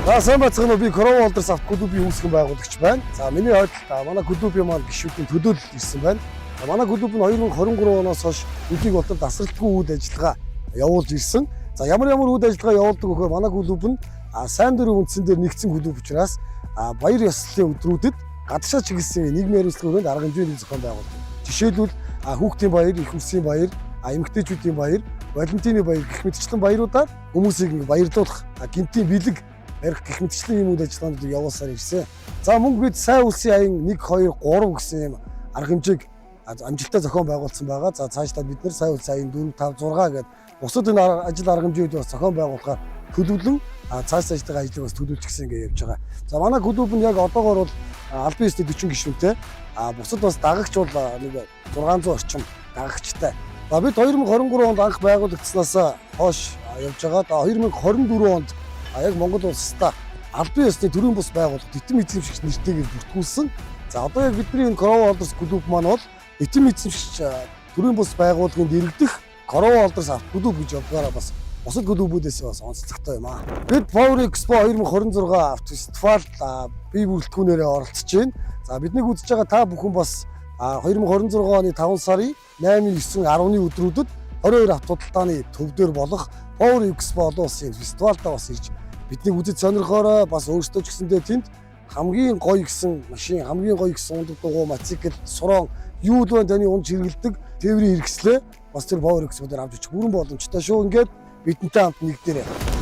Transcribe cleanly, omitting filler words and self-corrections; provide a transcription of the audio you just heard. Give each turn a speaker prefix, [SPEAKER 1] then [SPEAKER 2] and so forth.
[SPEAKER 1] За сайн байцгаана уу, би Crow Holders авто клубийн үүсгэн байгуулагч байна. За миний хувьд манай клубийн маань гишүүдийн төлөөлөл ирсэн байна. Манай клуб нь 2023 оноос хойш өдийг болтол тасралтгүй үйл ажиллагаа явуулж ирсэн. За ямар үйл ажиллагаа явуулдаг вөхөр манай клуб нь сайн дурын үндсэн дээр нэгдсэн клуб учраас баяр ёслолын өдрүүдэд гадагшаа чиглэсэн нийгмийн хариуцлагын арга хэмжээний зохион байгуулдаг. Жишээлбэл хүүхдийн баяр, их усгийн баяр, эмэгтэйчүүдийн баяр, Валентины баяр гэх мэтчлэн баяруудаар хүмүүсийг баярлуулах гинтийн бэлэг ярих гэх мэтчлэн юм үйл ажиллагаануудыг явуулсаар ирсэн. За мөн бид сайн улсын аян 1 2 3 гэсэн юм арга хэмжээг амжилттай зохион байгуулсан байгаа. За цаашдаа бид нар сайн улсын аян 4 5 6 гэдэг бусад энэ ажил арга хэмжээүүд бас зохион байгуулахаар төлөвлөн цаашдаа ажлыг бас төлөвлөж гисэн ингэ явж байгаа. За манай клуб нь яг одоогоор бол албан ёсны 40 гишүүнтэй. Бусад бас дагагч бол нэг 600 орчим дагагчтай. За бид 2023 онд анх байгуулагдсанаас хойш явж байгаа. 2024 онд яг Монгол улстай албан ёсны төрийн бус байгуулалт эзэм эзэмшигч нэртэйгээр бүртгүүлсэн. За одоо яг бидний энэ Crow Holders клуб маань бол эзэм эзэмшигч төрийн бус байгууллагын дэргэдэх Crow Holders авто клуб гэж явуулаараа бас бусад клубүүдээс бас онцлогтой юм аа. Бид Power Expo 2026 автофестивал бие бүрэлдэхүүнээрээ оролцож байна. За биднийг үзэж байгаа та бүхэн бас 2026 оны 5 сарын 8, 9, 10-ны өдрүүдэд 22 автоталдааны төв дээр болох Power Expo олон улсын фестивалдаа бас ирж бидний үзэж сонирхоорой, бас өөрсдөө ч гэсэндээ тэнд хамгийн гоё гэсэн машин, хамгийн гоё гэсэн ундаг дугуй, мотоцикл, сурон юу л вэ таны унж хэрэгэлдэг тээврийн хэрэгслээ бас тэр Power Expo дээр авч очих бүрэн боломжтой шүү. Ингээд бидэнтэй хамт нэгдээрэй.